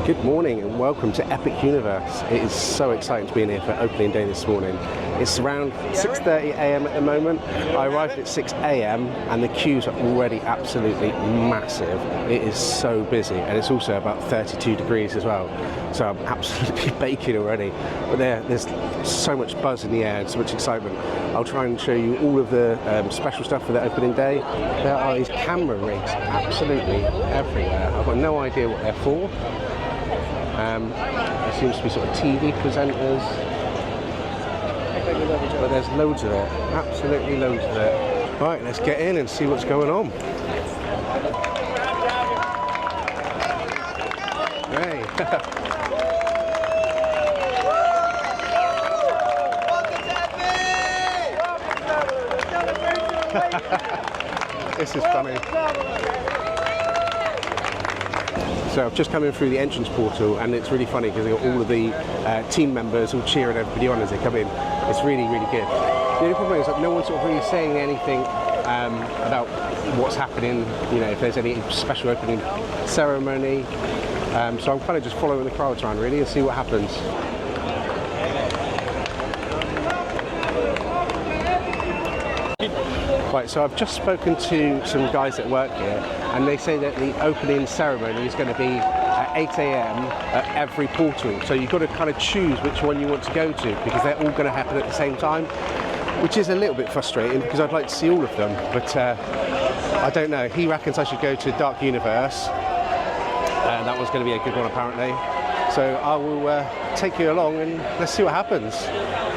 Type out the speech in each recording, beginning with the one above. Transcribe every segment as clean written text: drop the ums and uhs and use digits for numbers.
Good morning and welcome to Epic Universe. It is so exciting to be in here for opening day this morning. It's around 6:30 a.m. at the moment. I arrived at 6 a.m. and the queues are already absolutely massive. It is so busy and it's also about 32 degrees as well. So I'm absolutely baking already. But there's so much buzz in the air and so much excitement. I'll try and show you all of the special stuff for the opening day. There are these camera rigs absolutely everywhere. I've got no idea what they're for. There seems to be sort of TV presenters, but there's loads of it, absolutely loads of it. Right, let's get in and see what's going on. Hey. This is funny. So I've just come in through the entrance portal and it's really funny because they've got all of the team members all cheering everybody on as they come in. It's really, really good. The only problem is that no one's sort of really saying anything about what's happening, you know, if there's any special opening ceremony. So I'm kind of just following the crowds around really and see what happens. Right, so I've just spoken to some guys that work here and they say that the opening ceremony is going to be at 8 a.m. at every portal. So you've got to kind of choose which one you want to go to because they're all going to happen at the same time, which is a little bit frustrating because I'd like to see all of them, but I don't know. He reckons I should go to Dark Universe and that one's going to be a good one apparently. So I will take you along and let's see what happens.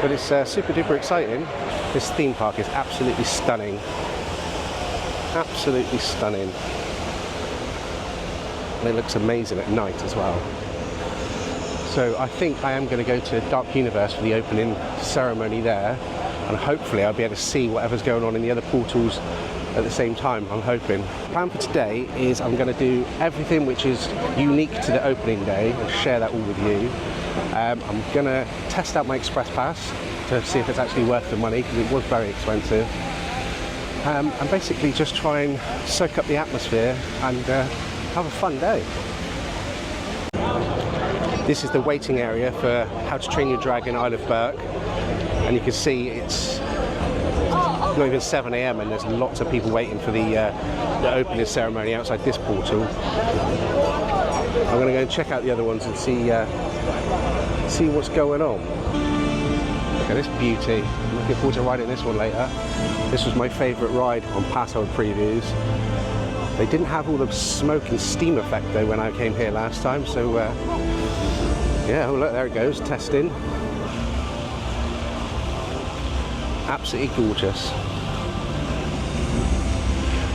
But it's super duper exciting. This theme park is absolutely stunning. Absolutely stunning. And it looks amazing at night as well. So I think I am going to go to Dark Universe for the opening ceremony there. And hopefully I'll be able to see whatever's going on in the other portals at the same time, I'm hoping. The plan for today is I'm going to do everything which is unique to the opening day and share that all with you. I'm going to test out my Express Pass to see if it's actually worth the money because it was very expensive. And basically just try and soak up the atmosphere and have a fun day. This is the waiting area for How to Train Your Dragon Isle of Berk. And you can see it's not even 7 a.m. and there's lots of people waiting for the opening ceremony outside this portal. I'm going to go and check out the other ones and see what's going on. Look at this beauty. I'm looking forward to riding this one later. This was my favourite ride on Passhold previews. They didn't have all the smoke and steam effect though when I came here last time, so yeah, oh look, there it goes, testing. Absolutely gorgeous.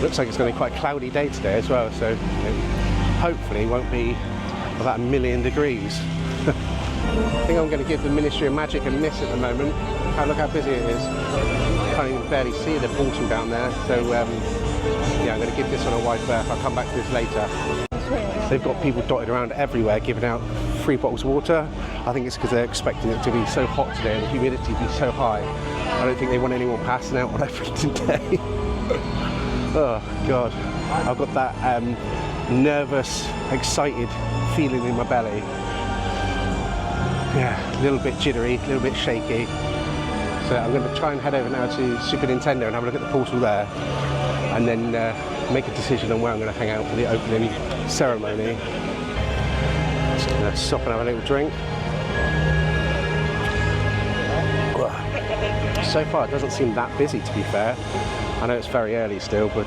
Looks like it's going to be quite a cloudy day today as well, so hopefully it won't be about 1,000,000 degrees. I think I'm going to give the Ministry of Magic a miss at the moment. Oh, look how busy it is. Can't even barely see the portal down there, so yeah, I'm going to give this one a wide berth. I'll come back to this later. They've got people dotted around everywhere giving out free bottles of water. I think it's because they're expecting it to be so hot today and the humidity be so high. I don't think they want anyone passing out on opening day. Oh God, I've got that nervous, excited feeling in my belly. Yeah, a little bit jittery, a little bit shaky. So I'm going to try and head over now to Super Nintendo and have a look at the portal there, and then make a decision on where I'm going to hang out for the opening ceremony. Just going to stop and have a little drink. So far it doesn't seem that busy, to be fair. I know it's very early still, but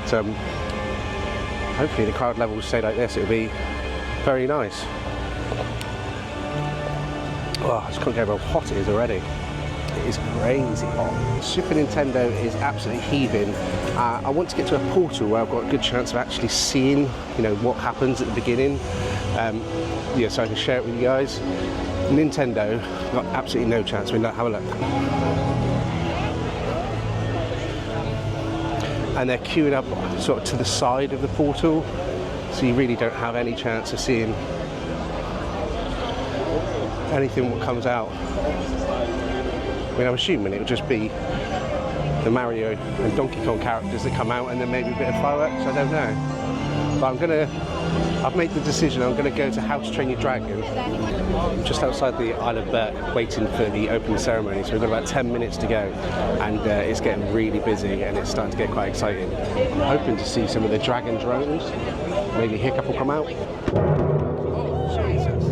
hopefully the crowd levels stay like this. It'll be very nice. Oh, I just can't get over how hot it is already. It is crazy hot. Super Nintendo is absolutely heaving. I want to get to a portal where I've got a good chance of actually seeing, you know, what happens at the beginning. Yeah, so I can share it with you guys. Nintendo, got absolutely no chance. I mean, look, have a look. And they're queuing up sort of to the side of the portal, so you really don't have any chance of seeing anything what comes out. I mean, I'm assuming it'll just be the Mario and Donkey Kong characters that come out, and then maybe a bit of fireworks, I don't know. But I've made the decision, I'm going to go to How to Train Your Dragon, just outside the Isle of Berk, waiting for the opening ceremony. So we've got about 10 minutes to go, and it's getting really busy, and it's starting to get quite exciting. I'm hoping to see some of the dragon drones, maybe Hiccup will come out. Oh, Jesus.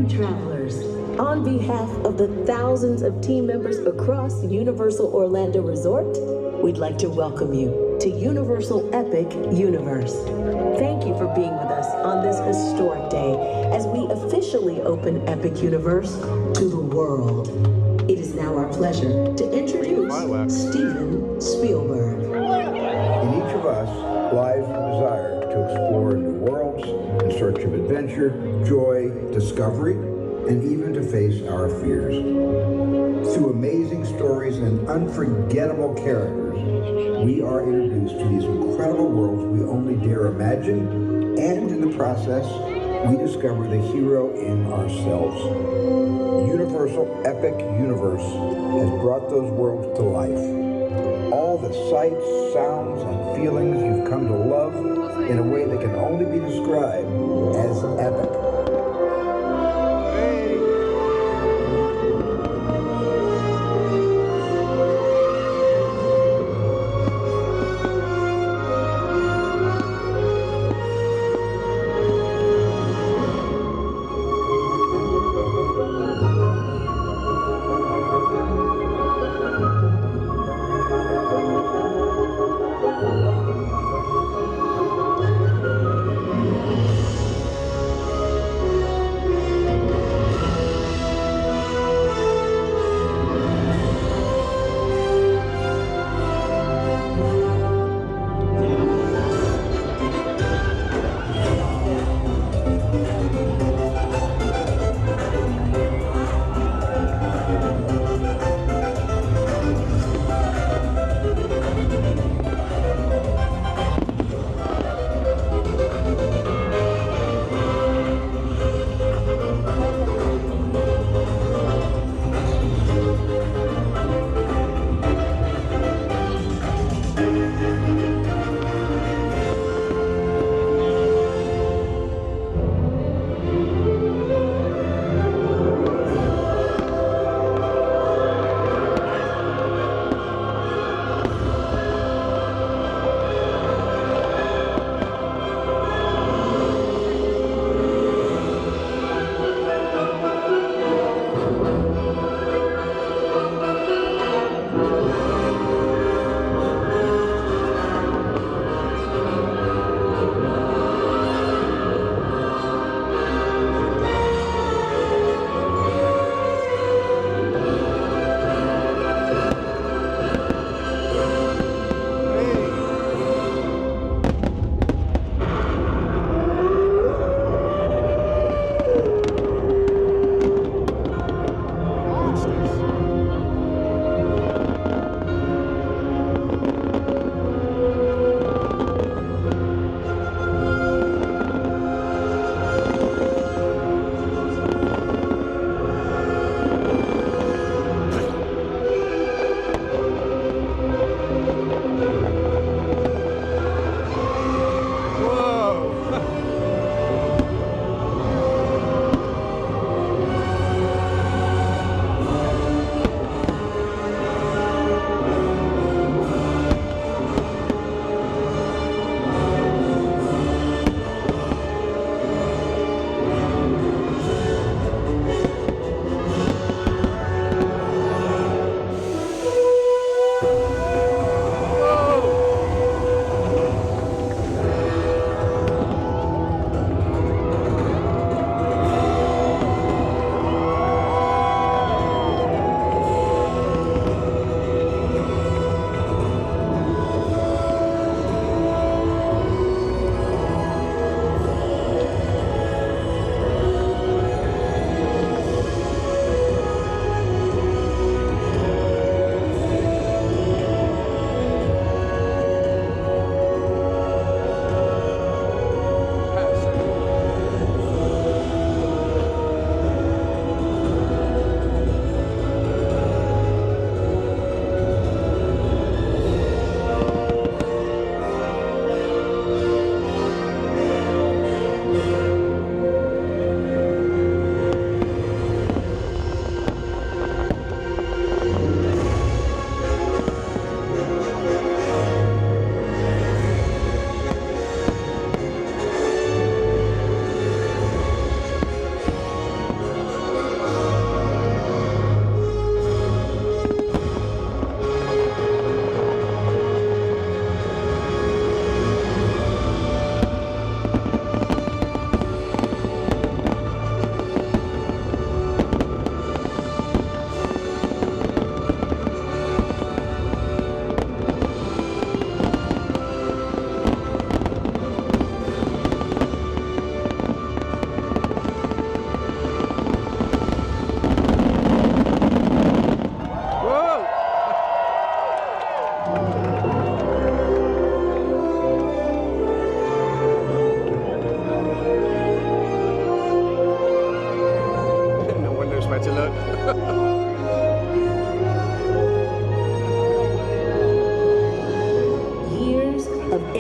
Travelers, on behalf of the thousands of team members across Universal Orlando Resort, we'd like to welcome you to Universal Epic Universe. Thank you for being with us on this historic day as we officially open Epic Universe to the world. It is now our pleasure to introduce Steven Spielberg. In each of us lies the desire to explore new worlds in search of adventure, joy, discovery, and even to face our fears. Through amazing stories and unforgettable characters, we are introduced to these incredible worlds we only dare imagine, and in the process, we discover the hero in ourselves. Universal Epic Universe has brought those worlds to life. All the sights, sounds, and feelings you've come to love in a way that can only be described as epic.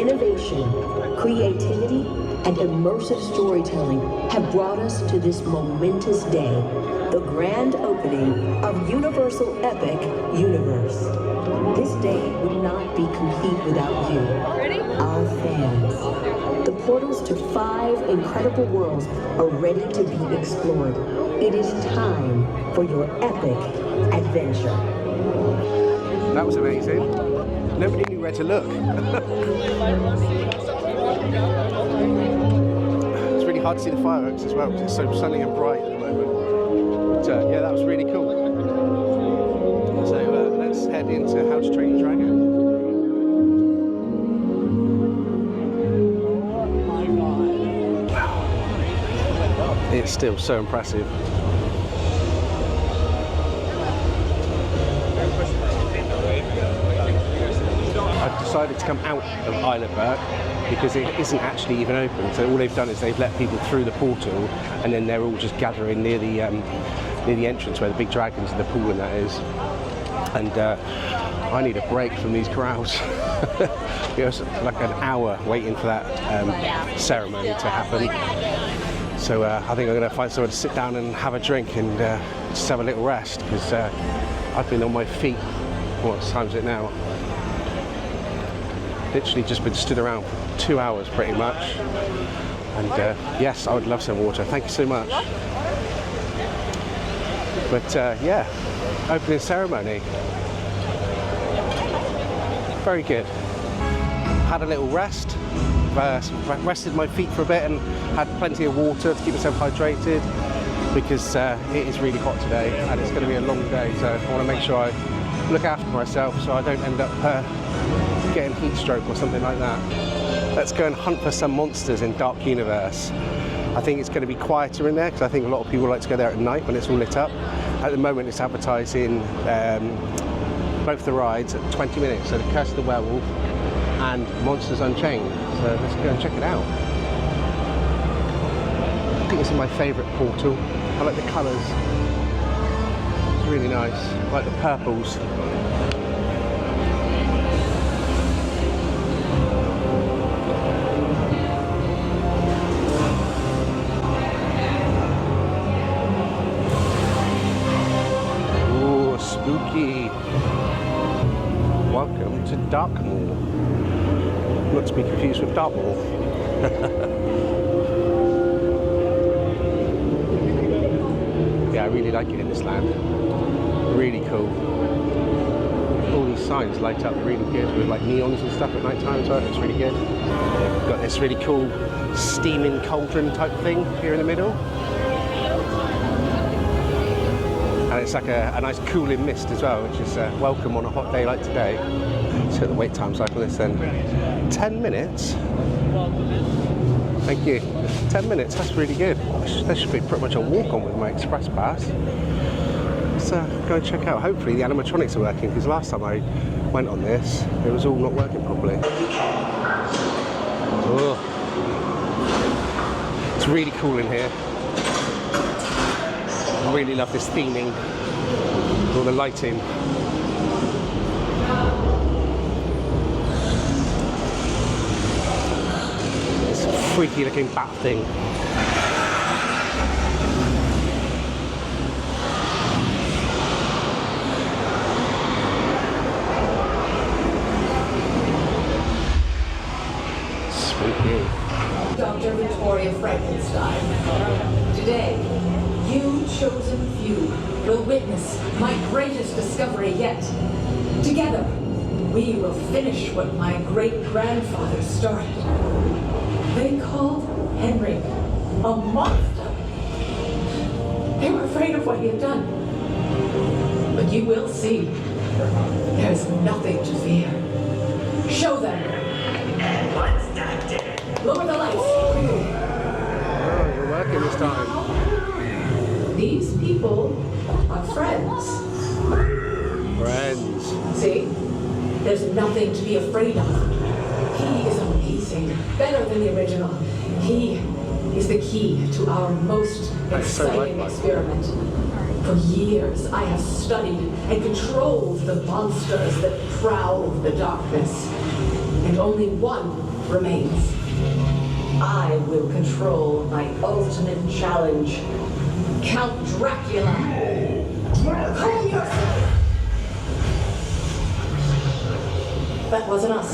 Innovation, creativity, and immersive storytelling have brought us to this momentous day, the grand opening of Universal Epic Universe. This day would not be complete without you, our fans. The portals to 5 incredible worlds are ready to be explored. It is time for your epic adventure. That was amazing. Nobody knew where to look. It's really hard to see the fireworks as well because it's so sunny and bright at the moment. But yeah, that was really cool. So let's head into How to Train Your Dragon. It's still so impressive. I've decided to come out of Isle of Berk because it isn't actually even open. So all they've done is they've let people through the portal, and then they're all just gathering near the entrance where the big dragons and the pool and that is. And I need a break from these crowds. It was like an hour waiting for that ceremony to happen. So I think I'm going to find somewhere to sit down and have a drink and just have a little rest because I've been on my feet. What time is it now? Literally just been stood around for 2 hours pretty much. And yes, I would love some water. Thank you so much. But yeah, opening ceremony. Very good. Had a little rest. Rested my feet for a bit and had plenty of water to keep myself hydrated because it is really hot today and it's going to be a long day, so I want to make sure I look after myself so I don't end up getting heat stroke or something like that. Let's go and hunt for some monsters in Dark Universe. I think it's going to be quieter in there because I think a lot of people like to go there at night when it's all lit up. At the moment it's advertising both the rides at 20 minutes, so the Curse of the Werewolf and Monsters Unchained. So let's go and check it out. I think this is my favourite portal. I like the colours. It's really nice. I like the purples. Ooh, spooky. Welcome to Darkmoor. Not to be confused with Dartmoor. Yeah, I really like it in this land. Really cool. All these signs light up really good with like neons and stuff at night time as well. It's really good. Got this really cool steaming cauldron type thing here in the middle. And it's like a nice cooling mist as well, which is welcome on a hot day like today. So the wait time's like this then. 10 minutes? Thank you. 10 minutes, that's really good. That should be pretty much a walk on with my express pass. Let's go and check out. Hopefully the animatronics are working, because last time I went on this, it was all not working properly. Oh. It's really cool in here. I really love this theming, all the lighting. This freaky looking bat thing. Spooky. Dr. Victoria Frankenstein. Today, you chosen few will witness my greatest discovery yet. Together, we will finish what my great-grandfather started. They called Henry a monster. They were afraid of what he had done. But you will see, there's nothing to fear. Show them. Lower the lights. Oh, you're working this time. These people are friends. Friends. See? There's nothing to be afraid of. He is amazing. Better than the original. He is the key to our most exciting experiment. For years, I have studied and controlled the monsters that prowl the darkness. And only one remains. I will control my ultimate challenge. Count Dracula. Call yourself. That wasn't us.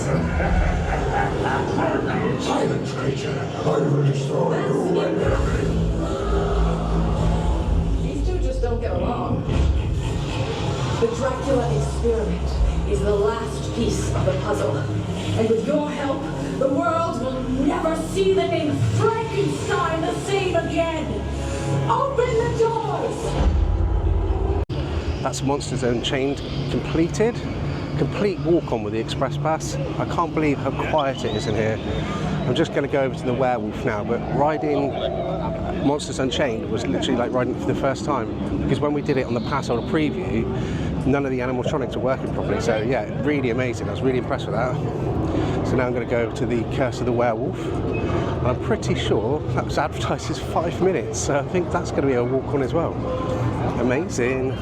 Silence, creature. I will destroy you and everything. These two just don't get along. The Dracula experiment is the last piece of the puzzle. And with your help, the world will never see the name Frankenstein the same again. Open the doors! That's Monsters Unchained completed. Complete walk on with the express pass. I can't believe how quiet it is in here. I'm just going to go over to the werewolf now, but riding Monsters Unchained was literally like riding it for the first time, because when we did it on the pass holder preview, none of the animatronics are working properly. So yeah, really amazing. I was really impressed with that. So now I'm going to go to the Curse of the Werewolf, and I'm pretty sure that was advertised as 5 minutes, so I think that's going to be a walk on as well. Amazing.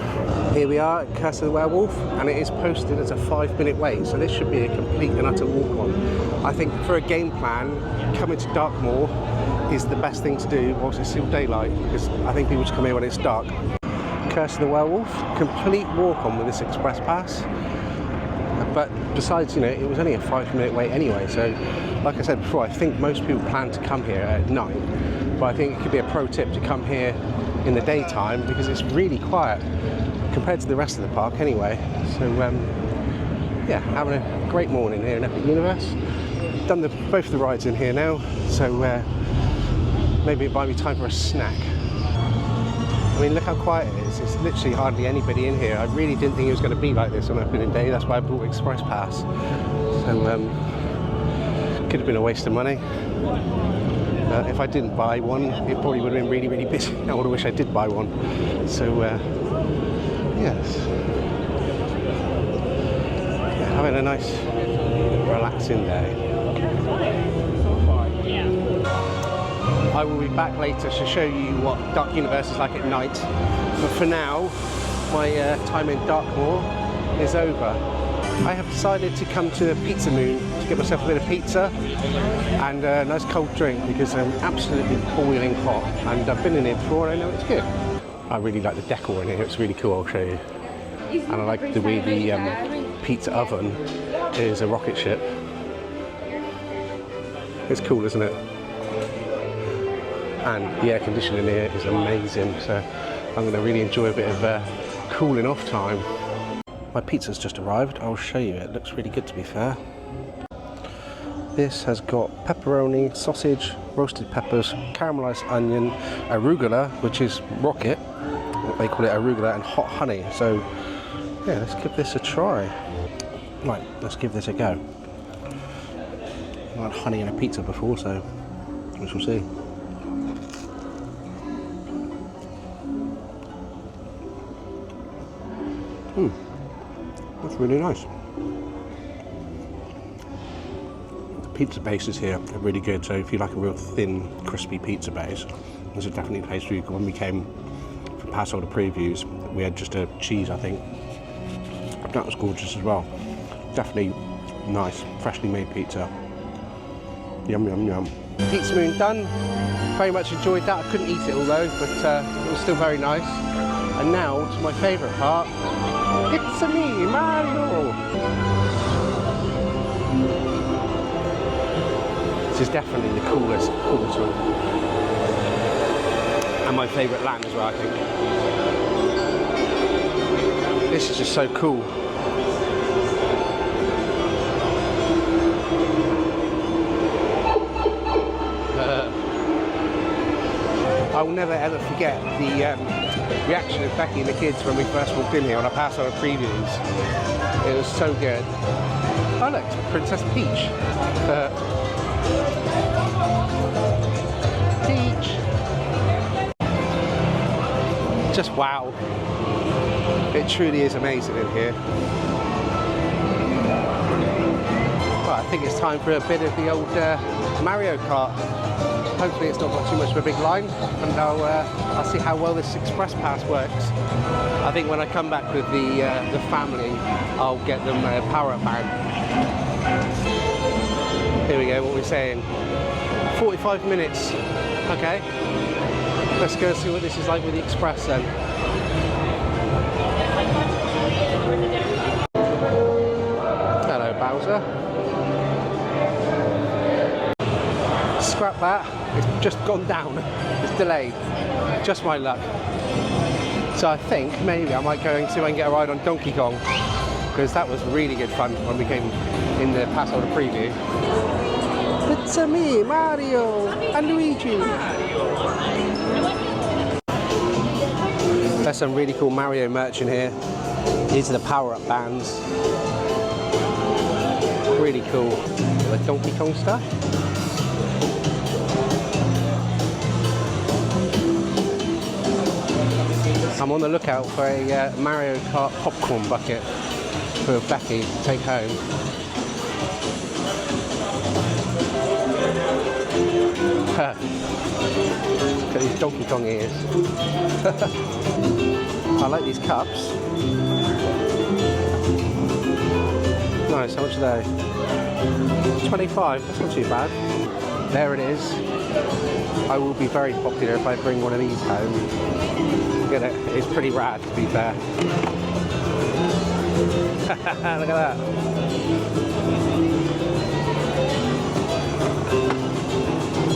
Here we are at Curse of the Werewolf, and it is posted as a 5-minute wait, so this should be a complete and utter walk on. I think for a game plan, coming to Darkmoor is the best thing to do whilst it's still daylight, because I think people just come here when it's dark. Curse of the Werewolf, complete walk on with this express pass. But besides, you know, it was only a 5-minute wait anyway, so like I said before, I think most people plan to come here at night, but I think it could be a pro tip to come here in the daytime, because it's really quiet compared to the rest of the park anyway. So yeah, having a great morning here in Epic Universe. Done both the rides in here now, so maybe it might be time for a snack. I mean, look how quiet it is. There's literally hardly anybody in here. I really didn't think it was going to be like this on opening day. That's why I bought Express Pass. So could have been a waste of money. If I didn't buy one, it probably would have been really, really busy. I would have wished I did buy one. So yes, yeah, having a nice, relaxing day. I will be back later to show you what Dark Universe is like at night. But for now, my time in Darkmoor is over. I have decided to come to Pizza Moon to get myself a bit of pizza and a nice cold drink, because I'm absolutely boiling hot, and I've been in here before and I know it's good. I really like the decor in here, it's really cool, I'll show you. And I like the way the pizza oven is a rocket ship. It's cool, isn't it? And the air conditioning here is amazing, so I'm going to really enjoy a bit of cooling off time. My pizza's just arrived. I'll show you. It looks really good, to be fair. This has got pepperoni, sausage, roasted peppers, caramelized onion, arugula, which is rocket, they call it arugula, and hot honey. So yeah, let's give this a try. Right, let's give this a go. I've had honey in a pizza before, so we shall see. That's really nice. The pizza bases here are really good, so if you like a real thin, crispy pizza base, this is definitely a place where you can. When we came for pass holder previews, we had just a cheese, I think. That was gorgeous as well. Definitely nice, freshly made pizza. Yum, yum, yum. Pizza Moon done. Very much enjoyed that. I couldn't eat it all though, but it was still very nice. And now to my favourite part. It's me, Mario! This is definitely the coolest one. And my favourite land as well, I think. This is just so cool. I will never ever forget the reaction of Becky and the kids when we first walked in here on our pass holder previews. It was so good. Oh look, it's Princess Peach. Peach. Just wow. It truly is amazing in here. Well, I think it's time for a bit of the old Mario Kart. Hopefully it's not got too much of a big line, and I'll see how well this express pass works. I think when I come back with the family, I'll get them a power-up bag. Here we go, what we're saying. 45 minutes. Okay. Let's go see what this is like with the Express then. Hello, Bowser. Scrap that. It's just gone down. It's delayed. Just my luck. So I think maybe I might go and see if I can get a ride on Donkey Kong, because that was really good fun when we came in the pass holder preview. It's me, Mario, and Luigi. There's some really cool Mario merch in here. These are the power-up bands. Really cool. The Donkey Kong stuff. I'm on the lookout for a Mario Kart popcorn bucket for Becky to take home. Look at these Donkey Kong ears. I like these cups. Nice, how much are they? 25, that's not too bad. There it is. I will be very popular if I bring one of these home. Look at it, it's pretty rad to be fair. Look at that.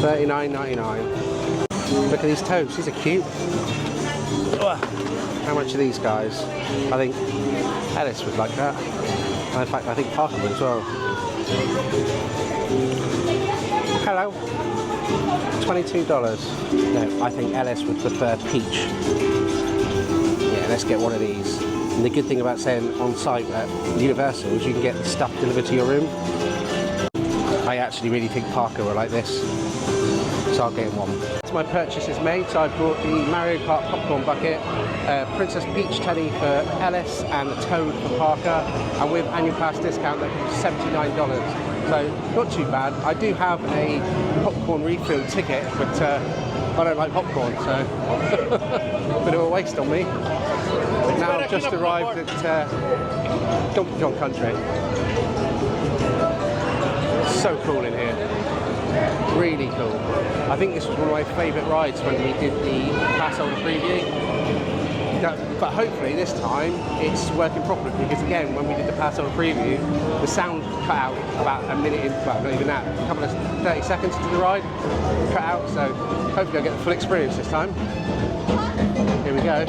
$39.99. Look at these toads, these are cute. Ugh. How much are these guys? I think Ellis would like that. In fact, I think Parker would as well. Hello. $22. No, I think Ellis would prefer peach. Yeah, let's get one of these. And the good thing about staying on site at Universal is you can get the stuff delivered to your room. I actually really think Parker will like this, so I'll get him one. So my purchase is made, so I brought the Mario Kart popcorn bucket, Princess Peach teddy for Ellis and a Toad for Parker, and with annual pass discount that comes $79. So not too bad. I do have a popcorn refill ticket, but I don't like popcorn, so bit of a waste on me. But now I've just arrived at Donkey Kong Country. So cool in here. Really cool. I think this was one of my favourite rides when we did the pass holder preview. But hopefully this time it's working properly, because again, when we did the pass holder preview, the sound cut out about a minute in, well not even that, a couple of 30 seconds into the ride, cut out, so hopefully I'll get the full experience this time. Here we go.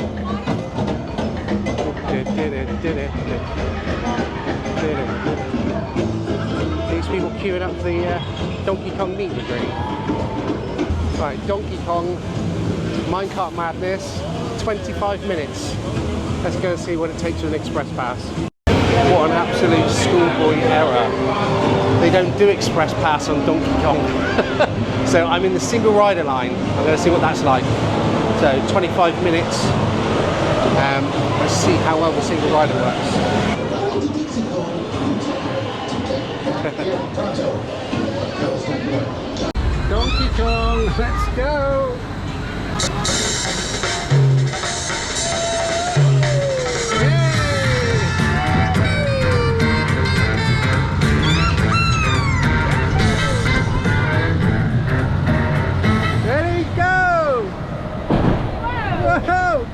These people queuing up for the Donkey Kong meet and greet. Right, Donkey Kong Minecart Madness, 25 minutes. Let's go and see what it takes with an express pass. What an absolute schoolboy error. They don't do express pass on Donkey Kong. So I'm in the single rider line. I'm going to see what that's like. So 25 minutes. Let's see how well the single rider works. Donkey Kong, let's go! There you go! Whoa!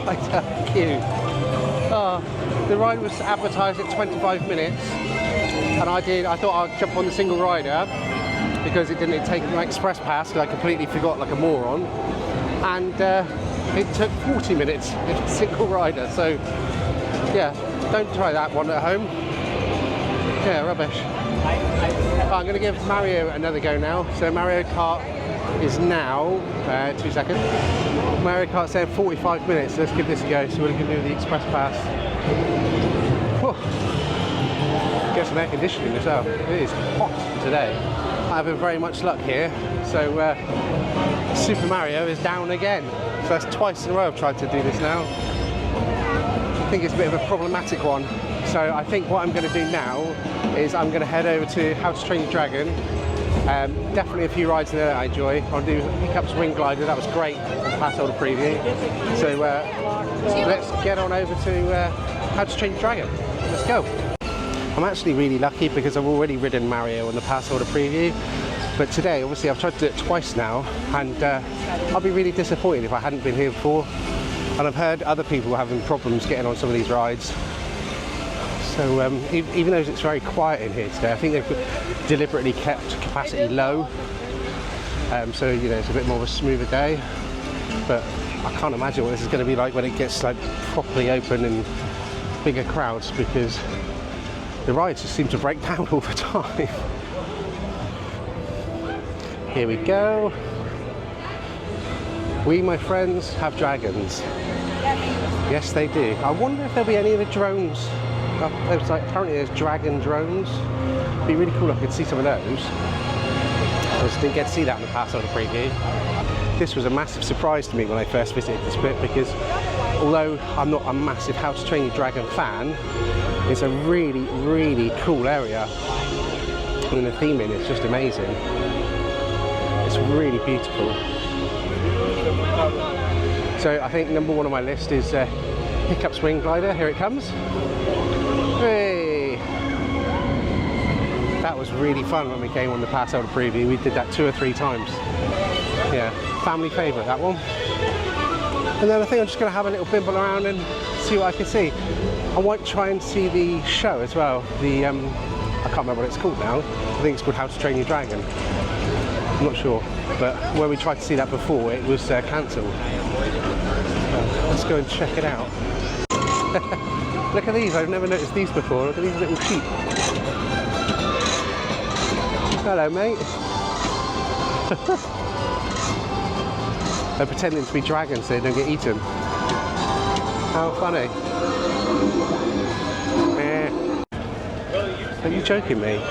rider queue. Oh, the ride was advertised at 25 minutes, and I thought I'd jump on the single rider because it didn't take my express pass, because I completely forgot like a moron, and it took 40 minutes in a single rider. So yeah, don't try that one at home. Yeah, rubbish. I'm going to give Mario another go now. So Mario Kart is now 2 seconds. Mario Kart said 45 minutes. So let's give this a go. So we're going to do the express pass. Whew. Get some air conditioning as well. It is hot today. I'm having very much luck here. So Super Mario is down again. So that's twice in a row I've tried to do this now. I think it's a bit of a problematic one. So I think what I'm going to do now is I'm going to head over to How to Train Your Dragon. Definitely a few rides there that I enjoy. I'll do Hiccup's Wing Glider, that was great on the Pass Holder preview. So let's get on over to How to Train Your Dragon. Let's go. I'm actually really lucky because I've already ridden Mario on the Pass Holder preview. But today, obviously, I've tried to do it twice now, and I'll be really disappointed if I hadn't been here before. And I've heard other people having problems getting on some of these rides. So even though it's very quiet in here today, I think they've deliberately kept capacity low. So you know, it's a bit more of a smoother day. But I can't imagine what this is going to be like when it gets like properly open and bigger crowds, because the rides just seem to break down all the time. Here we go. We, my friends, have dragons. Yes, they do. I wonder if there'll be any of the drones. Apparently there's dragon drones. It'd be really cool if I could see some of those. I just didn't get to see that in the Pass Holder preview. This was a massive surprise to me when I first visited this bit, because although I'm not a massive How to Train Your Dragon fan, it's a really, really cool area. And the theming is just amazing. It's really beautiful. So I think number one on my list is Hiccup's Wing Glider. Here it comes. Hey! That was really fun when we came on the Pass Holder preview. We did that 2 or 3 times. Yeah, family favourite, that one. And then I think I'm just going to have a little bimble around and see what I can see. I might try and see the show as well. The I can't remember what it's called now. I think it's called How to Train Your Dragon. I'm not sure, but when we tried to see that before, it was cancelled. Let's go and check it out. Look at these, I've never noticed these before. Look at these little sheep. Hello, mate. They're pretending to be dragons so they don't get eaten. How funny. Are you joking me?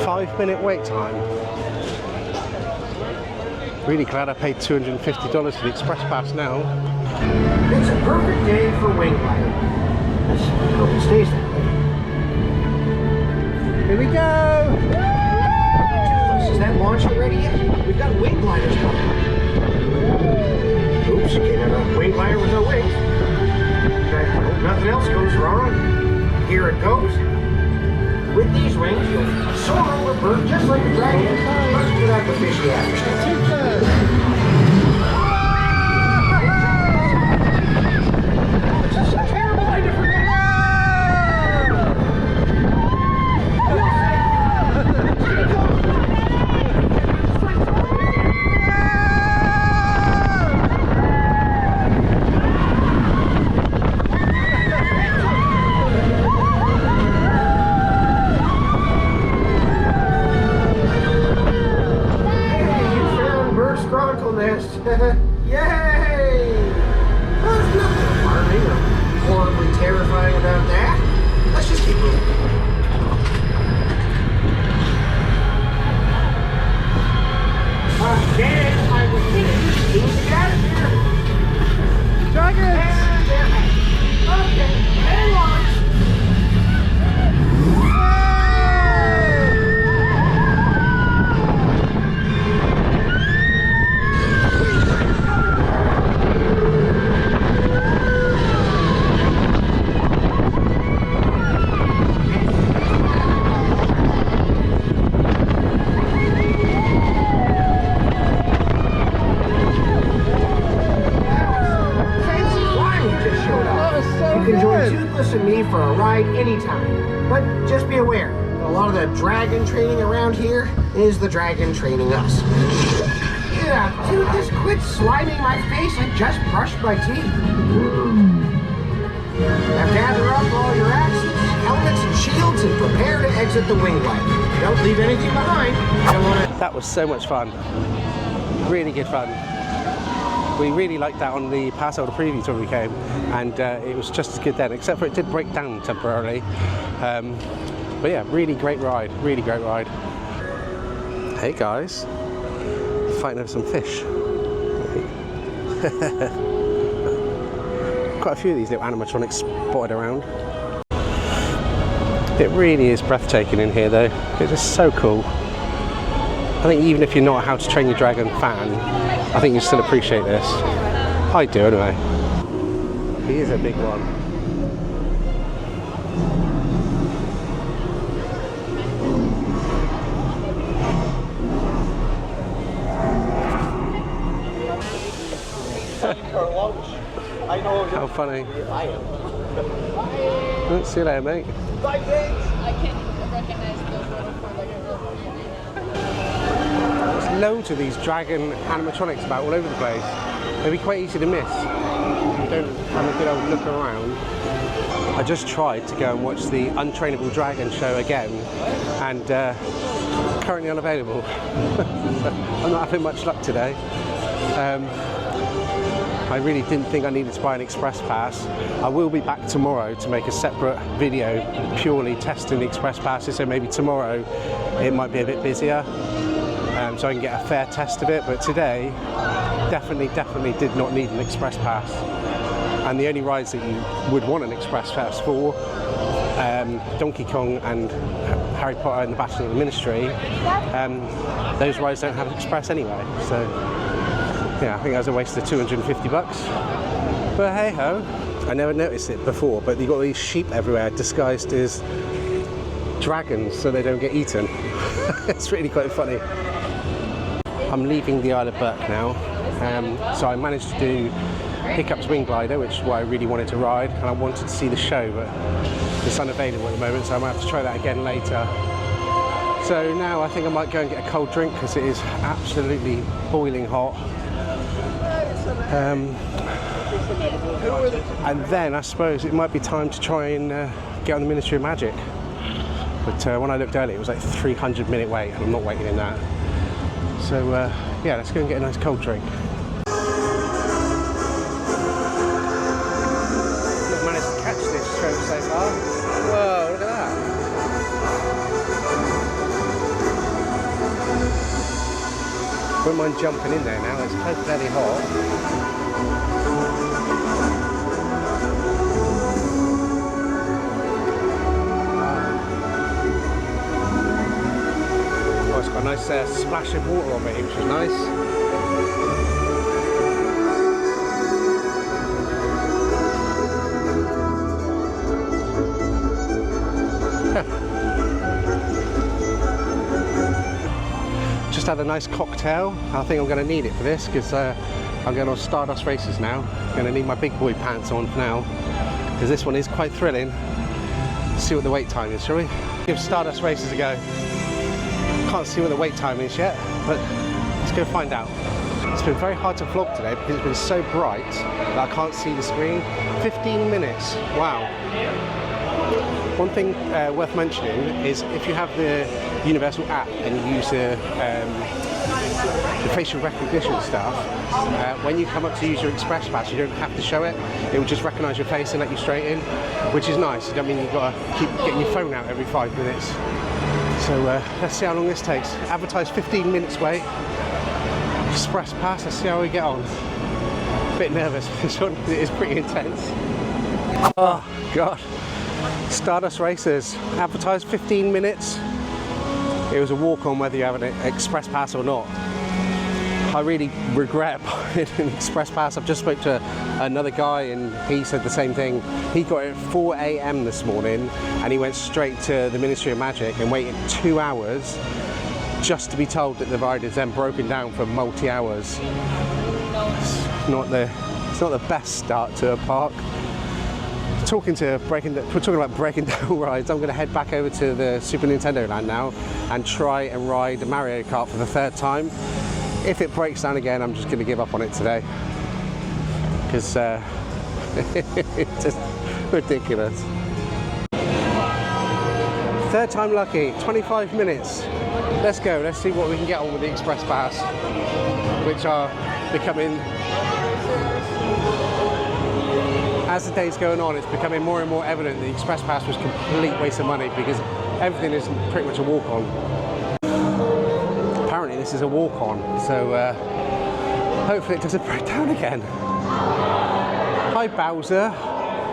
5-minute wait time. Really glad I paid $250 for the express pass now. It's a perfect day for wing gliding. Let's hope it stays that way. Here we go! Is that launch already yet? We've got wing gliders coming. Oops, can't have a wing glider with no wings. I hope nothing else goes wrong. Here it goes. With these wings, you'll soar over Berk just like a dragon, but without the fishy aftershave. This is a terrible idea for this. You can join Toothless and me for a ride anytime. But just be aware, a lot of the dragon training around here is the dragon training us. Yeah, Toothless, quit sliding my face. I just brushed my teeth. Now gather up all your axes, helmets, and shields and prepare to exit the wing light. Don't leave anything behind. That was so much fun. Really good fun. We really liked that on the Passover preview tour we came, and it was just as good then, except for it did break down temporarily. But yeah, really great ride, really great ride. Hey guys, fighting over some fish. Quite a few of these little animatronics spotted around. It really is breathtaking in here though. It's just so cool. I think even if you're not a How to Train Your Dragon fan, I think you still appreciate this. I do anyway. He is a big one. How funny. See you later, mate. I can't recognize those There's loads of these dragon animatronics about all over the place. They'd be quite easy to miss if you don't have a good old look around. I just tried to go and watch the Untrainable Dragon show again, and currently unavailable. I'm not having much luck today. I really didn't think I needed to buy an express pass. I will be back tomorrow to make a separate video purely testing the express passes, so maybe tomorrow it might be a bit busier, so I can get a fair test of it. But today, definitely did not need an express pass. And the only rides that you would want an express pass for, Donkey Kong and Harry Potter and the Battle of the Ministry, those rides don't have express anyway. So yeah, I think that was a waste of 250 bucks. But hey ho, I never noticed it before, but you've got these sheep everywhere disguised as dragons so they don't get eaten. It's really quite funny. I'm leaving the Isle of Berk now, so I managed to do Hiccup's Wing Glider, which is what I really wanted to ride, and I wanted to see the show, but it's unavailable at the moment, so I might have to try that again later. So now I think I might go and get a cold drink because it is absolutely boiling hot. And then I suppose it might be time to try and get on the Ministry of Magic. But when I looked earlier, it was like 300-minute wait, and I'm not waiting in that. So yeah, let's go and get a nice cold drink. I've managed to catch this show so far. Whoa, look at that. Wouldn't mind jumping in there now, it's so bloody hot. Oh, it's got a nice splash of water on me, which is nice. Just had a nice cocktail. I think I'm going to need it for this because I'm going on Stardust Races now. I'm going to need my big boy pants on for now because this one is quite thrilling. Let's see what the wait time is, shall we? Give Stardust Races a go. Can't see what the wait time is yet, but let's go find out. It's been very hard to vlog today because it's been so bright that I can't see the screen. 15 minutes, wow. One thing worth mentioning is if you have the Universal app and you use the facial recognition stuff, when you come up to use your express pass, you don't have to show it. It will just recognise your face and let you straight in, which is nice. It doesn't mean you've got to keep getting your phone out every 5 minutes. So let's see how long this takes. Advertised 15 minutes wait. Express pass, let's see how we get on. A bit nervous, this one is pretty intense. Oh God. Stardust Races, advertised 15 minutes. It was a walk-on whether you have an express pass or not. I really regret buying an express pass. I've just spoke to another guy and he said the same thing. He got it at 4 AM this morning and he went straight to the Ministry of Magic and waited 2 hours just to be told that the ride is then broken down for It's not the best start to a park. talking about breaking down rides, I'm going to head back over to the Super Nintendo Land now and try and ride Mario Kart for the 3rd time. If it breaks down again, I'm just going to give up on it today, because it's just ridiculous. 3rd time lucky, 25 minutes. Let's go, let's see what we can get on with the Express Pass, which are becoming, as the day's going on, it's becoming more and more evident the Express Pass was a complete waste of money, because everything is pretty much a walk-on. Apparently this is a walk-on, so hopefully it doesn't break down again. Hi Bowser,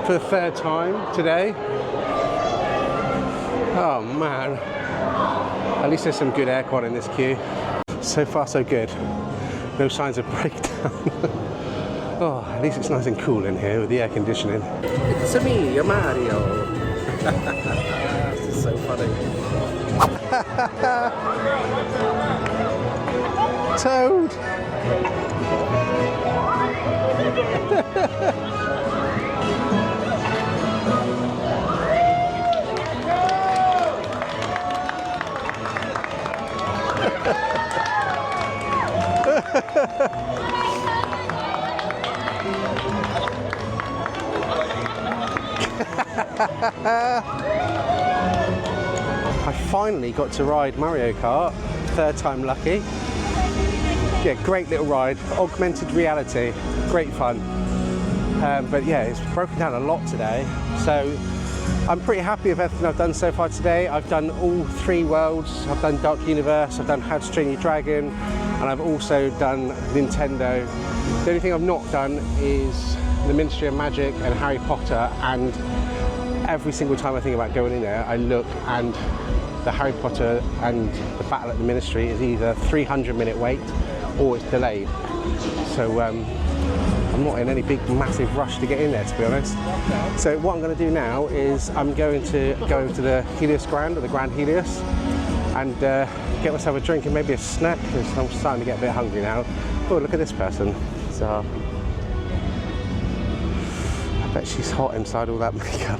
for the 3rd time today. Oh man, at least there's some good aircon in this queue. So far so good, no signs of breakdown. Oh, at least it's nice and cool in here with the air conditioning. It's me, your Mario. This is so funny. Toad. I finally got to ride Mario Kart, 3rd time lucky. Yeah, great little ride, augmented reality, great fun. But yeah, it's broken down a lot today, so I'm pretty happy with everything I've done so far today. I've done all 3 worlds. I've done Dark Universe, I've done How to Train Your Dragon, and I've also done Nintendo. The only thing I've not done is the Ministry of Magic and Harry Potter, and every single time I think about going in there, I look and the Harry Potter and the Battle at the Ministry is either 300-minute wait or it's delayed. So I'm not in any big massive rush to get in there, to be honest. So what I'm going to do now is I'm going to go over to the Helios Grand, or the Grand Helios, and get myself a drink and maybe a snack, because I'm starting to get a bit hungry now. Oh, look at this person. So I bet she's hot inside all that makeup.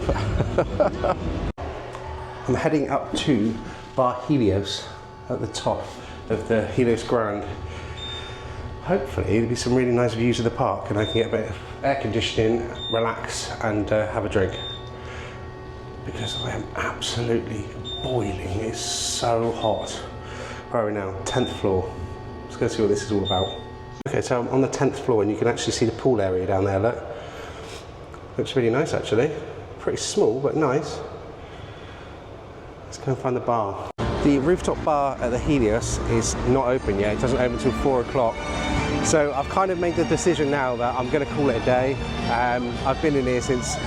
I'm heading up to Bar Helios at the top of the Helios Grand. Hopefully there'll be some really nice views of the park and I can get a bit of air conditioning, relax and have a drink. Because I am absolutely boiling, it's so hot. Where are we now? 10th floor. Let's go see what this is all about. Okay, so I'm on the 10th floor and you can actually see the pool area down there, look. Looks really nice actually. Pretty small, but nice. Let's go and find the bar. The rooftop bar at the Helios is not open yet. It doesn't open until 4 o'clock. So I've kind of made the decision now that I'm going to call it a day. I've been in here since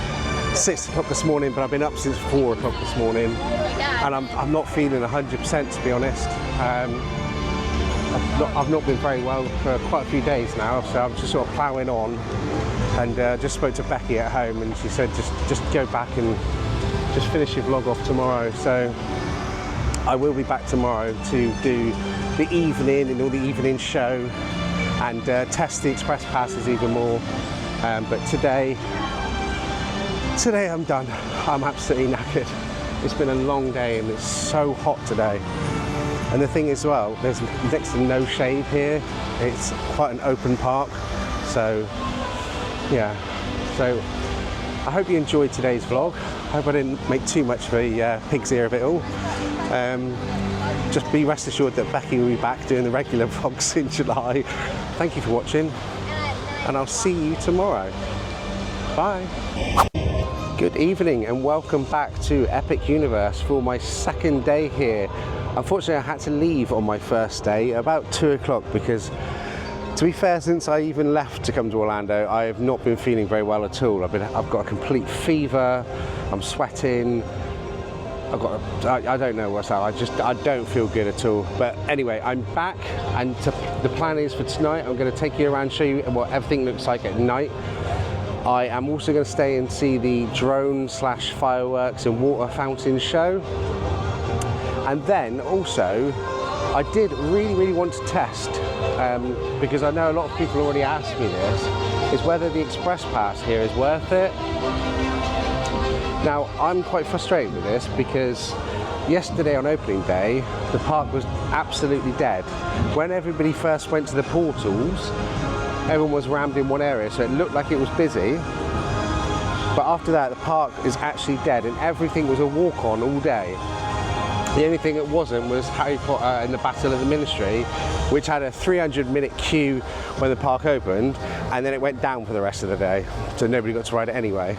6 o'clock this morning, but I've been up since 4 o'clock this morning. And I'm not feeling 100% to be honest. I've not been very well for quite a few days now, so I'm just sort of ploughing on. And just spoke to Becky at home and she said just go back and just finish your vlog off tomorrow. So I will be back tomorrow to do the evening and all the evening show and test the express passes even more. But today I'm done. I'm absolutely knackered. It's been a long day and it's so hot today. And the thing is, well, there's next to no shade here. It's quite an open park. So yeah, so I hope you enjoyed today's vlog. I hope I didn't make too much of a pig's ear of it all. Just be rest assured that Becky will be back doing the regular vlogs in July. Thank you for watching, and I'll see you tomorrow. Bye. Good evening and welcome back to Epic Universe for my second day here. Unfortunately, I had to leave on my first day about 2 o'clock because, to be fair, since I even left to come to Orlando, I have not been feeling very well at all. I've got a complete fever, I'm sweating, I don't know what's up, I don't feel good at all. But anyway, I'm back and the plan is for tonight, I'm going to take you around, show you what everything looks like at night. I am also going to stay and see the drone / fireworks and water fountain show. And then also, I did really want to test, because I know a lot of people already asked me this, is whether the express pass here is worth it. Now, I'm quite frustrated with this because yesterday on opening day, the park was absolutely dead. When everybody first went to the portals, everyone was rammed in one area, so it looked like it was busy. But after that, the park is actually dead, and everything was a walk-on all day. The only thing it wasn't was Harry Potter and the Battle of the Ministry, which had a 300-minute queue when the park opened, and then it went down for the rest of the day, so nobody got to ride it anyway.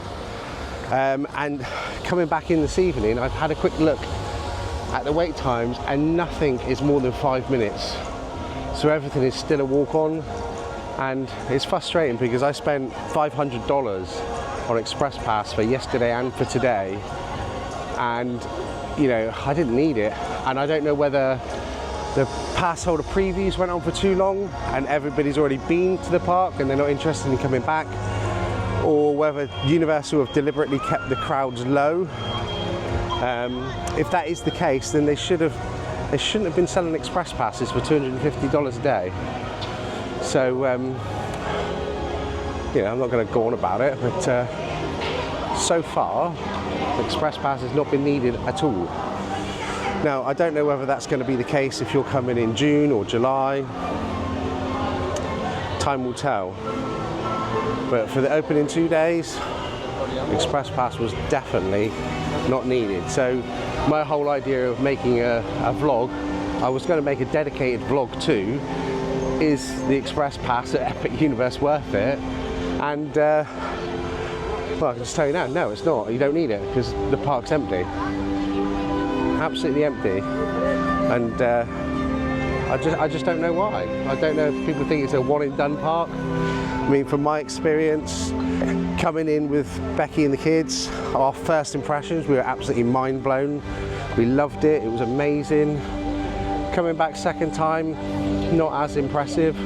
And coming back in this evening, I've had a quick look at the wait times, and nothing is more than 5 minutes. So everything is still a walk-on, and it's frustrating because I spent $500 on Express Pass for yesterday and for today, and you know, I didn't need it. And I don't know whether the pass holder previews went on for too long and everybody's already been to the park and they're not interested in coming back, or whether Universal have deliberately kept the crowds low. If that is the case, then they shouldn't have been selling Express Passes for $250 a day. So you know, I'm not going to go on about it, but so far the Express Pass has not been needed at all. Now, I don't know whether that's going to be the case if you're coming in June or July. Time will tell. But for the opening 2 days, Express Pass was definitely not needed. So my whole idea of making a vlog, I was going to make a dedicated vlog too, is the Express Pass at Epic Universe worth it? And well, I can just tell you now, no, it's not. You don't need it because the park's empty. Absolutely empty. And I just don't know why. I don't know if people think it's a one and done park. I mean, from my experience, coming in with Becky and the kids, our first impressions, we were absolutely mind blown. We loved it, it was amazing. Coming back second time, not as impressive.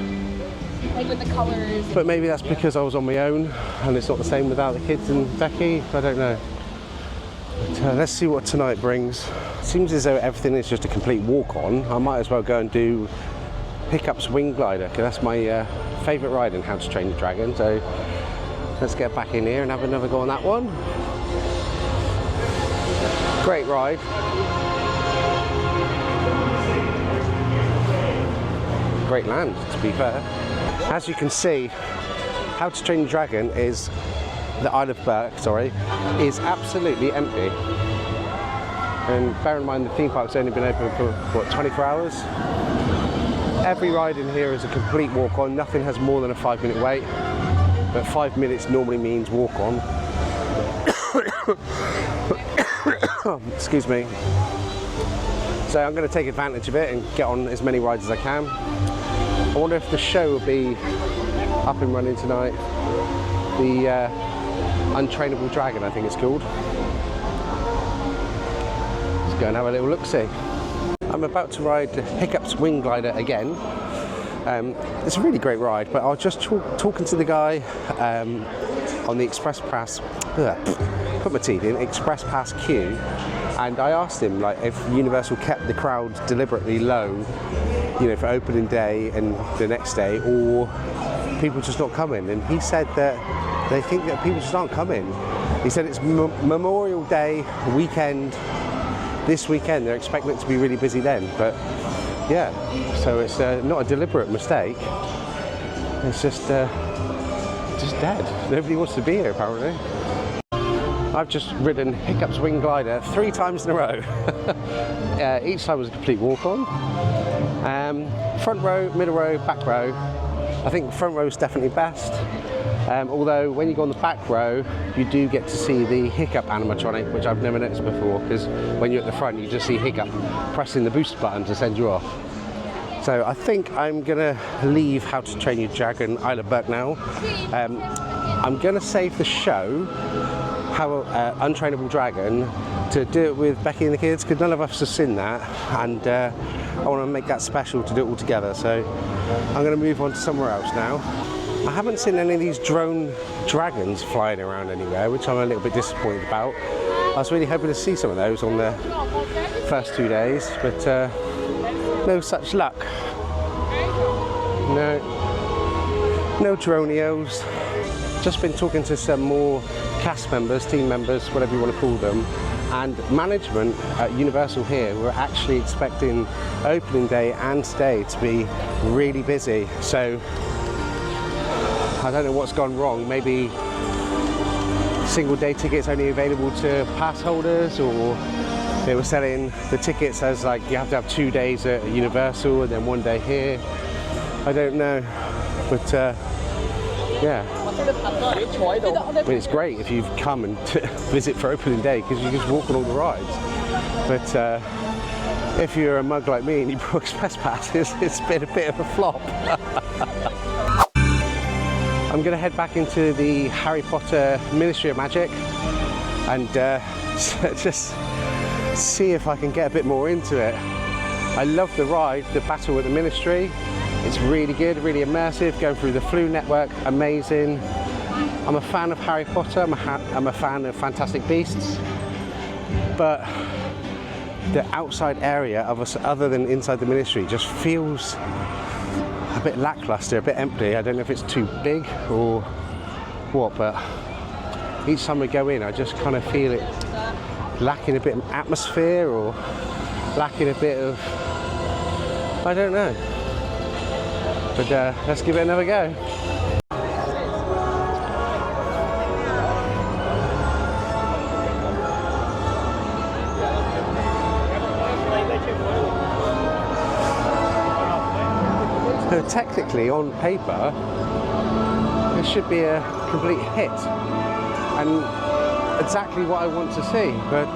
Like with the colors. But maybe that's because I was on my own and it's not the same without the kids and Becky. I don't know. But, let's see what tonight brings. Seems as though everything is just a complete walk-on. I might as well go and do Hiccup's Wing Glider, because that's my favourite ride in How to Train Your Dragon. So let's get back in here and have another go on that one. Great ride. Great land, to be fair. As you can see, How to Train Your Dragon is, the Isle of Berk, sorry, is absolutely empty. And bear in mind the theme park's only been open for, what, 24 hours? Every ride in here is a complete walk-on. Nothing has more than a 5-minute wait. But 5 minutes normally means walk-on. Excuse me. So I'm going to take advantage of it and get on as many rides as I can. I wonder if the show will be up and running tonight. The Untrainable Dragon, I think it's called. Let's go and have a little look-see. I'm about to ride the Hiccup's Wing Glider again. It's a really great ride, but I was just talking to the guy on the Express Pass, put my teeth in, Express Pass queue, and I asked him like if Universal kept the crowd deliberately low, you know, for opening day and the next day, or people just not coming. And he said that they think that people just aren't coming. He said it's Memorial Day weekend, this weekend, they're expecting it to be really busy then. But yeah, so it's not a deliberate mistake. It's just dead. Nobody wants to be here apparently. I've just ridden Hiccup's Wing Glider 3 times in a row. Each time was a complete walk-on. Front row, middle row, back row. I think front row is definitely best. Although when you go on the back row, you do get to see the Hiccup animatronic, which I've never noticed before, because when you're at the front, you just see Hiccup pressing the boost button to send you off. So I think I'm gonna leave How to Train Your Dragon Isle of Berk now. I'm gonna save the show, How Untrainable Dragon, to do it with Becky and the kids, because none of us have seen that, and I want to make that special to do it all together. So I'm going to move on to somewhere else now. I haven't seen any of these drone dragons flying around anywhere, which I'm a little bit disappointed about. I was really hoping to see some of those on the first 2 days, but no such luck. No droneos. Just been talking to some more cast members, team members, whatever you want to call them, and management at Universal here were actually expecting opening day and today to be really busy. So I don't know what's gone wrong. Maybe single day tickets only available to pass holders, or they were selling the tickets as like you have to have 2 days at Universal and then 1 day here. I don't know, but yeah. I mean, it's great if you've come and visit for opening day because you just walk on all the rides. But if you're a mug like me and you book express passes, it's been a bit of a flop. I'm going to head back into the Harry Potter Ministry of Magic and just see if I can get a bit more into it. I love the ride, the Battle with the Ministry. It's really good, really immersive, going through the Flu network, amazing. I'm a fan of Harry Potter, I'm a fan of Fantastic Beasts, but the outside area of us, other than inside the Ministry, just feels a bit lackluster, a bit empty. I don't know if it's too big or what, but each time we go in, I just kind of feel it lacking a bit of atmosphere or lacking a bit of, I don't know. But let's give it another go. So technically, on paper, this should be a complete hit and exactly what I want to see. But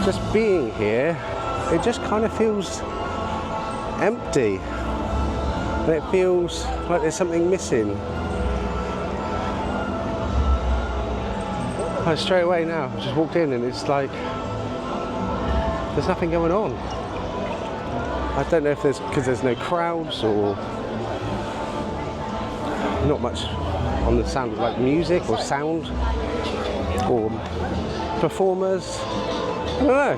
just being here, it just kind of feels empty. And it feels like there's something missing. Straight away now, I just walked in and it's like there's nothing going on. I don't know if there's because there's no crowds or not much on the sound of like music or sound or performers. I don't know.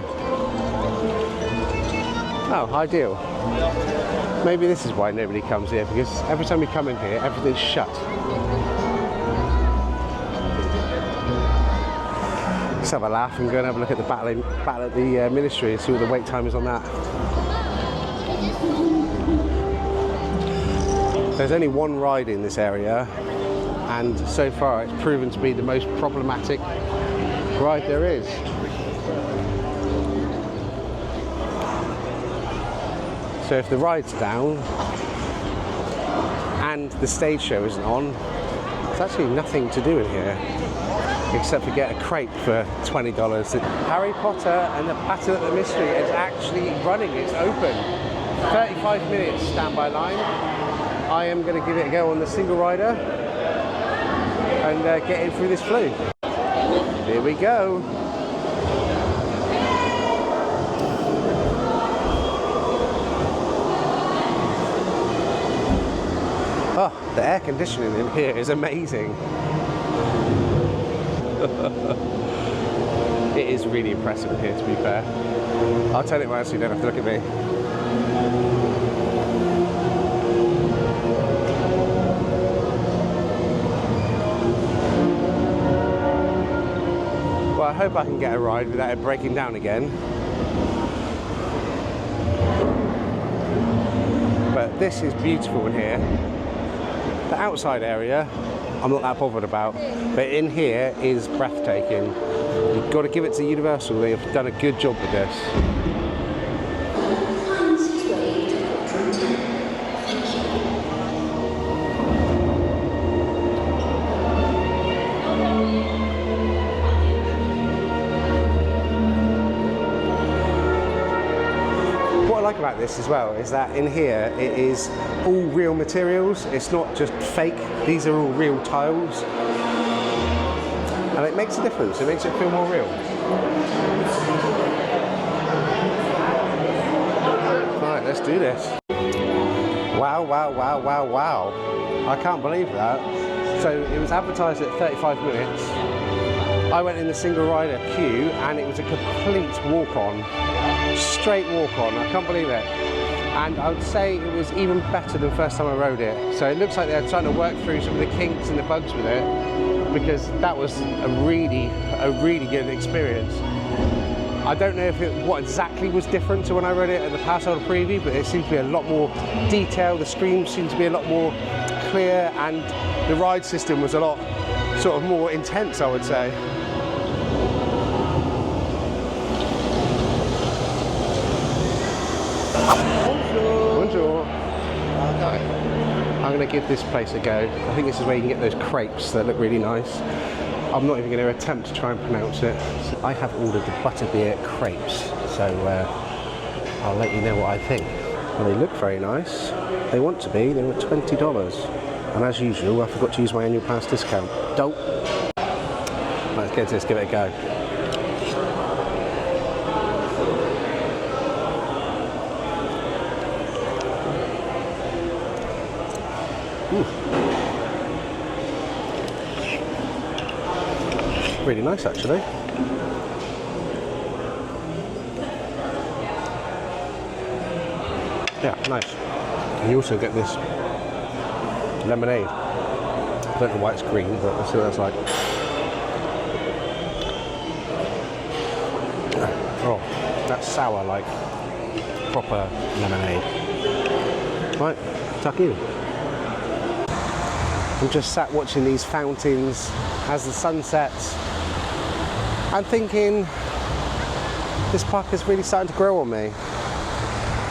Oh, ideal. Maybe this is why nobody comes here, because every time we come in here, everything's shut. Let's have a laugh and go and have a look at the battle at the Ministry and see what the wait time is on that. There's only one ride in this area, and so far it's proven to be the most problematic ride there is. So if the ride's down and the stage show isn't on, there's actually nothing to do in here except for get a crepe for $20. Harry Potter and the Battle at the Ministry is actually running, it's open. 35 minutes standby line. I am going to give it a go on the single rider and get in through this Flu. Here we go. Oh, the air conditioning in here is amazing. It is really impressive here, to be fair. I'll turn it around so you don't have to look at me. Well, I hope I can get a ride without it breaking down again. But this is beautiful in here. The outside area, I'm not that bothered about, but in here is breathtaking. You've got to give it to Universal, they have done a good job with this. About this as well is that in here it is all real materials, it's not just fake, these are all real tiles and it makes a difference, it makes it feel more real. Right, let's do this. Wow, wow, wow, wow, wow. I can't believe that. So it was advertised at 35 minutes. I went in the single rider queue and it was a complete walk-on. Straight walk-on, I can't believe it. And I would say it was even better than the first time I rode it. So it looks like they're trying to work through some of the kinks and the bugs with it. because that was a really good experience. I don't know what exactly was different to when I read it at the Passholder preview, but it seemed to be a lot more detail. The screens seemed to be a lot more clear, and the ride system was a lot sort of more intense, I would say. Bonjour. I'm going to give this place a go. I think this is where you can get those crepes that look really nice. I'm not even going to attempt to try and pronounce it. I have ordered the butterbeer crepes, so I'll let you know what I think. Well, they look very nice. They want to be. They were $20. And as usual, I forgot to use my annual pass discount. Dope. Let's get this, give it a go. Really nice, actually. Yeah, nice. And you also get this lemonade. I don't know why it's green, but let's see what that's like. Oh, that's sour, like proper lemonade. Right, tuck in. I'm just sat watching these fountains as the sun sets. I'm thinking this park is really starting to grow on me.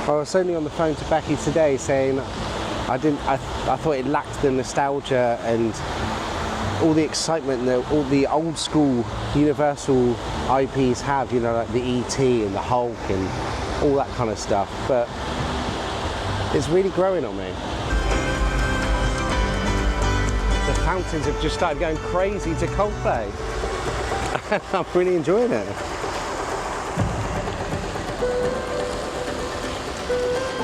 I was only on the phone to Becky today saying I thought it lacked the nostalgia and all the excitement that all the old school Universal IPs have, you know, like the E.T. and the Hulk and all that kind of stuff, but it's really growing on me. The fountains have just started going crazy to Coldplay. I'm really enjoying it.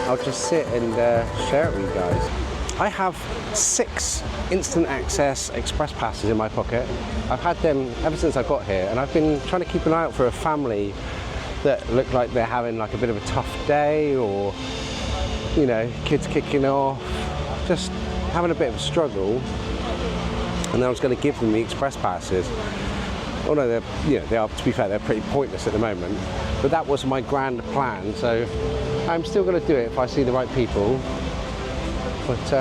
I'll just sit and share it with you guys. I have 6 instant access express passes in my pocket. I've had them ever since I got here, and I've been trying to keep an eye out for a family that look like they're having like a bit of a tough day, or, you know, kids kicking off, just having a bit of a struggle. And then I was going to give them the express passes. Although they're, you know, they are, to be fair, they're pretty pointless at the moment. But that was my grand plan, so I'm still going to do it if I see the right people. But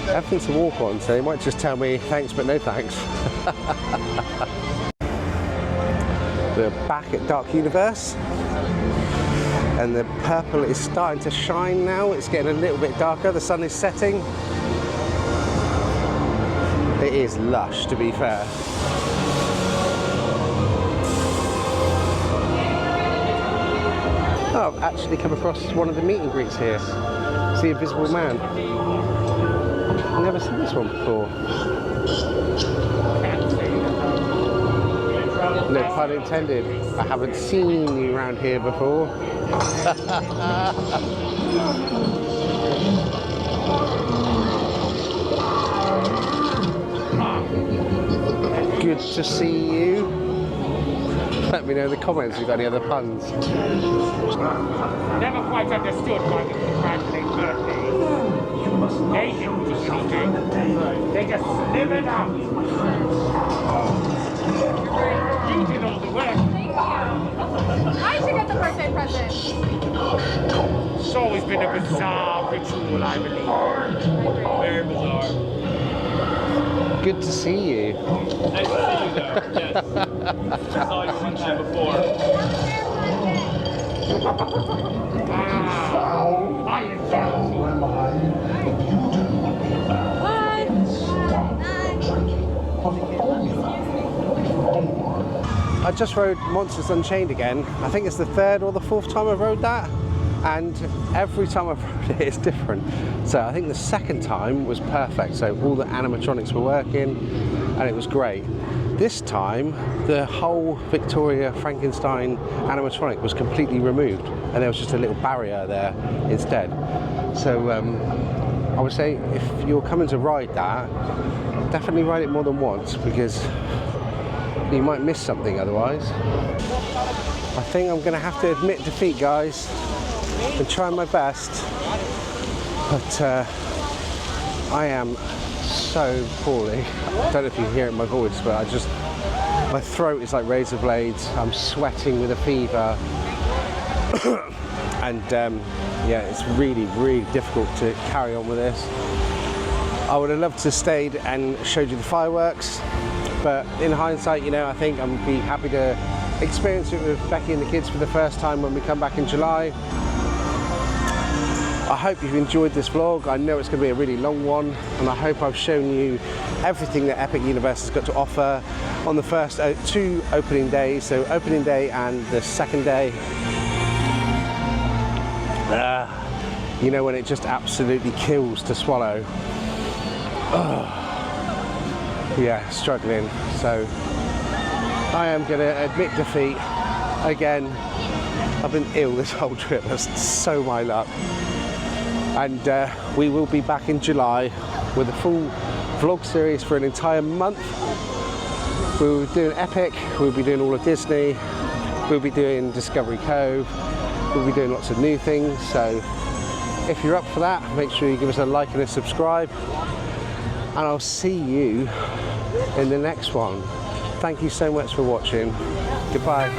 everything's a walk on, so they might just tell me thanks but no thanks. We're back at Dark Universe, and the purple is starting to shine now. It's getting a little bit darker, the sun is setting. It is lush, to be fair. Oh, I've actually come across one of the meet and greets here. It's the Invisible Man. I've never seen this one before. No pun intended. I haven't seen you around here before. Good to see you. Let me know in the comments if you've got any other puns. Never quite understood why we congratulate birthdays. They didn't do anything. They just slithered out. You did all the work. I should get the birthday present. It's always been a bizarre ritual, I believe. Very bizarre. Good to see you. Nice to see you though, yes. I saw you one time before. I I just rode Monsters Unchained again. I think it's the 3rd or the 4th time I've rode that, and every time I've rode it, it's different. So I think the 2nd time was perfect. So all the animatronics were working, and it was great. This time, the whole Victoria Frankenstein animatronic was completely removed, and there was just a little barrier there instead. So I would say if you're coming to ride that, definitely ride it more than once, because you might miss something otherwise. I think I'm going to have to admit defeat, guys. I've trying my best, but I am so poorly. I don't know if you can hear it in my voice, but my throat is like razor blades. I'm sweating with a fever. And yeah, it's really, really difficult to carry on with this. I would have loved to have stayed and showed you the fireworks, but in hindsight, you know, I think I'm be happy to experience it with Becky and the kids for the first time when we come back in July. I hope you've enjoyed this vlog. I know it's going to be a really long one, and I hope I've shown you everything that Epic Universe has got to offer on the first 2 opening days, so opening day and the second day. You know, when it just absolutely kills to swallow. Yeah, struggling. So I am going to admit defeat again. I've been ill this whole trip. That's so my luck. And we will be back in July with a full vlog series for an entire month. We'll be doing Epic, we'll be doing all of Disney, we'll be doing Discovery Cove, we'll be doing lots of new things. So if you're up for that, make sure you give us a like and a subscribe. And I'll see you in the next one. Thank you so much for watching. Goodbye.